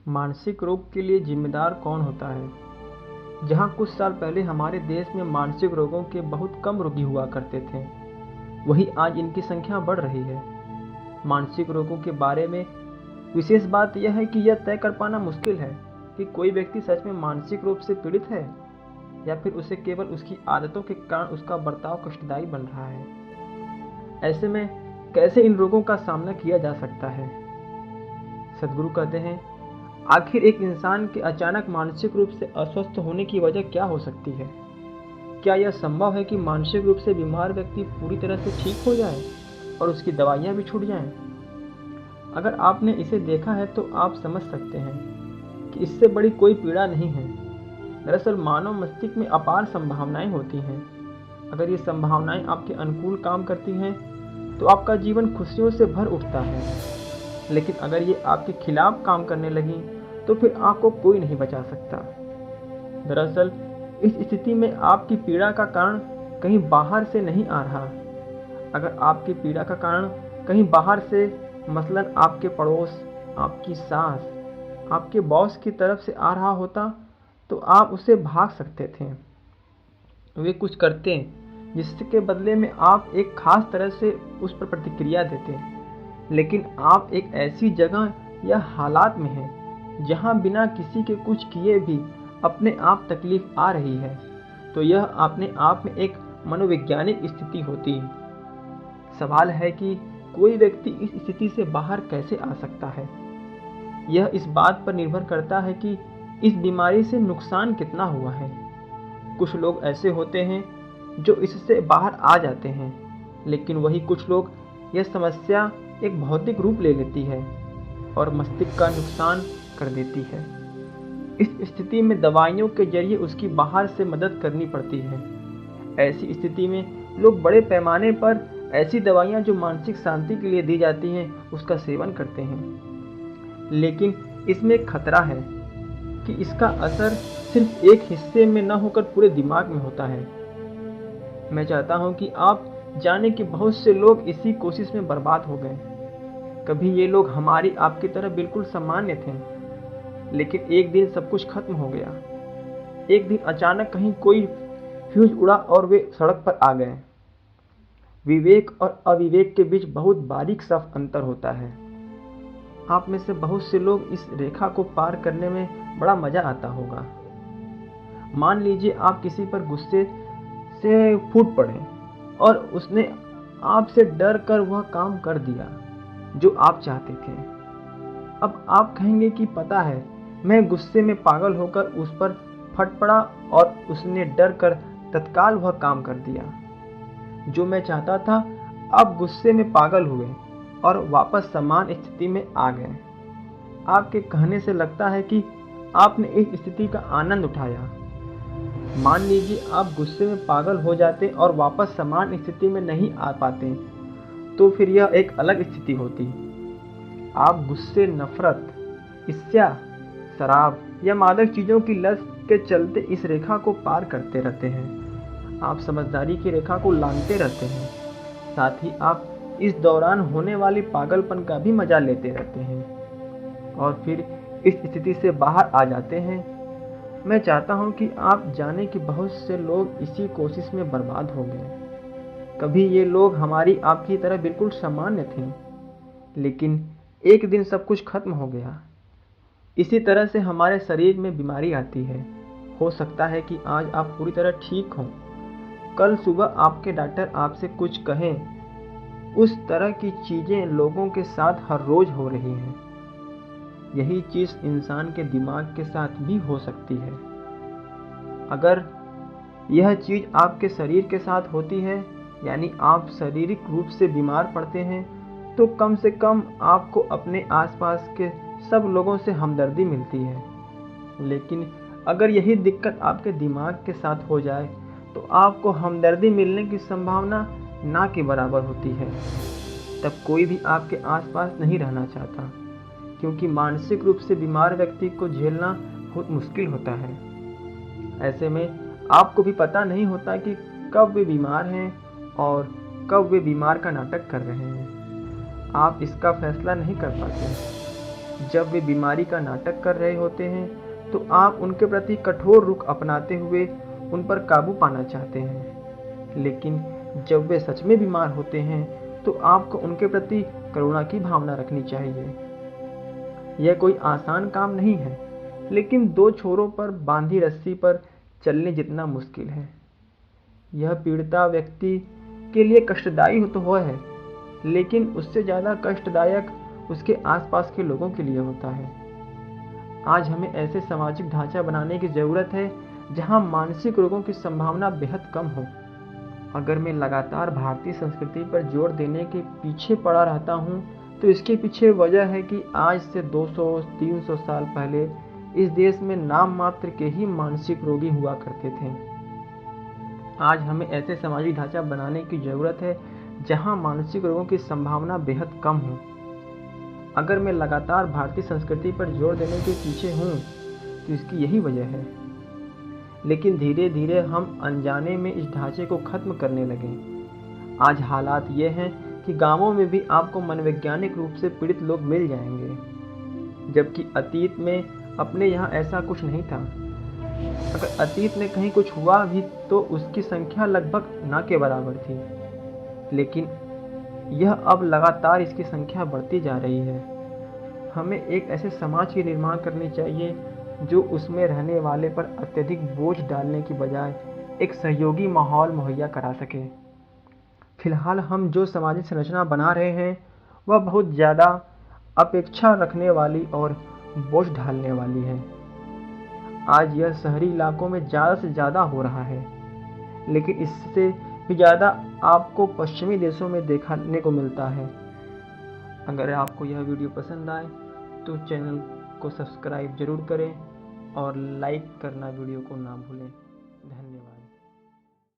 मानसिक रोग के लिए जिम्मेदार कौन होता है? जहां कुछ साल पहले हमारे देश में मानसिक रोगों के बहुत कम रोगी हुआ करते थे, वहीं आज इनकी संख्या बढ़ रही है। मानसिक रोगों के बारे में विशेष बात यह है कि यह तय कर पाना मुश्किल है कि कोई व्यक्ति सच में मानसिक रूप से पीड़ित है या फिर उसे केवल उसकी आदतों के कारण उसका बर्ताव कष्टदायी बन रहा है। ऐसे में कैसे इन रोगों का सामना किया जा सकता है? सद्गुरु कहते हैं, आखिर एक इंसान के अचानक मानसिक रूप से अस्वस्थ होने की वजह क्या हो सकती है? क्या यह संभव है कि मानसिक रूप से बीमार व्यक्ति पूरी तरह से ठीक हो जाए और उसकी दवाइयाँ भी छूट जाएं? अगर आपने इसे देखा है तो आप समझ सकते हैं कि इससे बड़ी कोई पीड़ा नहीं है। दरअसल मानव मस्तिष्क में अपार संभावनाएं होती हैं। अगर ये संभावनाएं आपके अनुकूल काम करती हैं तो आपका जीवन खुशियों से भर उठता है, लेकिन अगर ये आपके खिलाफ काम करने लगी तो फिर आपको कोई नहीं बचा सकता। दरअसल इस स्थिति में आपकी पीड़ा का कारण कहीं बाहर से नहीं आ रहा। अगर आपकी पीड़ा का कारण कहीं बाहर से, मसलन आपके पड़ोस, आपकी सास, आपके बॉस की तरफ से आ रहा होता तो आप उससे भाग सकते थे। वे कुछ करते जिसके बदले में आप एक खास तरह से उस पर प्रतिक्रिया देते, लेकिन आप एक ऐसी जगह या हालात में हैं जहां बिना किसी के कुछ किए भी अपने आप तकलीफ आ रही है, तो यह अपने आप में एक मनोवैज्ञानिक स्थिति होती। सवाल है कि कोई व्यक्ति इस स्थिति से बाहर कैसे आ सकता है। यह इस बात पर निर्भर करता है कि इस बीमारी से नुकसान कितना हुआ है। कुछ लोग ऐसे होते हैं जो इससे बाहर आ जाते हैं, लेकिन वही कुछ लोग यह समस्या एक भौतिक रूप ले लेती है और मस्तिष्क का नुकसान कर देती है। इस स्थिति में दवाइयों के जरिए उसकी बाहर से मदद करनी पड़ती है। ऐसी स्थिति में लोग बड़े पैमाने पर ऐसी दवाइयाँ जो मानसिक शांति के लिए दी जाती हैं उसका सेवन करते हैं, लेकिन इसमें एक खतरा है कि इसका असर सिर्फ एक हिस्से में न होकर पूरे दिमाग में होता है। मैं चाहता हूं कि आप जाने कि बहुत से लोग इसी कोशिश में बर्बाद हो गए। कभी ये लोग हमारी आपकी तरह बिल्कुल सामान्य थे, लेकिन एक दिन सब कुछ खत्म हो गया। एक दिन अचानक कहीं कोई फ्यूज उड़ा और वे सड़क पर आ गए। विवेक और अविवेक के बीच बहुत बारीक साफ अंतर होता है। आप में से बहुत से लोग इस रेखा को पार करने में बड़ा मजा आता होगा। मान लीजिए आप किसी पर गुस्से से फूट पड़े और उसने आपसे डर कर वह काम कर दिया जो आप चाहते थे। अब आप कहेंगे कि पता है, मैं गुस्से में पागल होकर उस पर फट पड़ा और उसने डर कर तत्काल वह काम कर दिया जो मैं चाहता था। आप गुस्से में पागल हुए और वापस समान स्थिति में आ गए। आपके कहने से लगता है कि आपने इस स्थिति का आनंद उठाया। मान लीजिए आप गुस्से में पागल हो जाते और वापस समान स्थिति में नहीं आ पाते, तो फिर यह एक अलग स्थिति होती। आप गुस्से, नफरत, ईर्ष्या, शराब या मादक चीजों की लत के चलते इस रेखा को पार करते रहते हैं। आप समझदारी की रेखा को लांघते रहते हैं। साथ ही आप इस दौरान होने वाली पागलपन का भी मजा लेते रहते हैं और फिर इस स्थिति से बाहर आ जाते हैं। मैं चाहता हूं कि आप जाने कि बहुत से लोग इसी कोशिश में बर्बाद हो गए। कभी ये लोग हमारी आपकी तरह बिल्कुल सामान्य थे, लेकिन एक दिन सब कुछ खत्म हो गया। इसी तरह से हमारे शरीर में बीमारी आती है। हो सकता है कि आज आप पूरी तरह ठीक हों, कल सुबह आपके डॉक्टर आपसे कुछ कहें। उस तरह की चीजें लोगों के साथ हर रोज हो रही हैं। यही चीज इंसान के दिमाग के साथ भी हो सकती है। अगर यह चीज आपके शरीर के साथ होती है, यानी आप शारीरिक रूप से बीमार पड़ते हैं, तो कम से कम आपको अपने आसपास के सब लोगों से हमदर्दी मिलती है। लेकिन अगर यही दिक्कत आपके दिमाग के साथ हो जाए तो आपको हमदर्दी मिलने की संभावना ना के बराबर होती है। तब कोई भी आपके आसपास नहीं रहना चाहता, क्योंकि मानसिक रूप से बीमार व्यक्ति को झेलना बहुत मुश्किल होता है। ऐसे में आपको भी पता नहीं होता कि कब वे बीमार हैं और कब वे बीमार का नाटक कर रहे हैं। आप इसका फैसला नहीं कर पाते। जब वे बीमारी का नाटक कर रहे होते हैं तो आप उनके प्रति कठोर रुख अपनाते हुए उन पर काबू पाना चाहते हैं, लेकिन जब वे सच में बीमार होते हैं तो आपको उनके प्रति करुणा की भावना रखनी चाहिए। यह कोई आसान काम नहीं है, लेकिन दो छोरों पर बांधी रस्सी पर चलने जितना मुश्किल है। यह पीड़िता व्यक्ति के लिए कष्टदायी तो हुआ है, लेकिन उससे ज़्यादा कष्टदायक उसके आसपास के लोगों के लिए होता है। आज हमें ऐसे सामाजिक ढांचा बनाने की ज़रूरत है जहां मानसिक रोगों की संभावना बेहद कम हो। अगर मैं लगातार भारतीय संस्कृति पर जोर देने के पीछे पड़ा रहता हूं, तो इसके पीछे वजह है कि आज से 200-300 साल पहले इस देश में नाम मात्र के ही मानसिक रोगी हुआ करते थे। आज हमें ऐसे सामाजिक ढांचा बनाने की ज़रूरत है जहां मानसिक रोगों की संभावना बेहद कम हो। अगर मैं लगातार भारतीय संस्कृति पर जोर देने के पीछे हूँ तो इसकी यही वजह है। लेकिन धीरे धीरे हम अनजाने में इस ढांचे को खत्म करने लगे। आज हालात ये हैं कि गांवों में भी आपको मनोवैज्ञानिक रूप से पीड़ित लोग मिल जाएंगे, जबकि अतीत में अपने यहाँ ऐसा कुछ नहीं था। अगर अतीत में कहीं कुछ हुआ भी तो उसकी संख्या लगभग न के बराबर थी, लेकिन यह अब लगातार इसकी संख्या बढ़ती जा रही है। हमें एक ऐसे समाज की निर्माण करनी चाहिए जो उसमें रहने वाले पर अत्यधिक बोझ डालने की बजाय एक सहयोगी माहौल मुहैया करा सके। फिलहाल हम जो सामाजिक संरचना बना रहे हैं वह बहुत ज़्यादा अपेक्षा रखने वाली और बोझ डालने वाली है। आज यह शहरी इलाकों में ज़्यादा से ज़्यादा हो रहा है, लेकिन इससे भी ज़्यादा आपको पश्चिमी देशों में देखने को मिलता है। अगर आपको यह वीडियो पसंद आए तो चैनल को सब्सक्राइब जरूर करें और लाइक करना वीडियो को ना भूलें। धन्यवाद।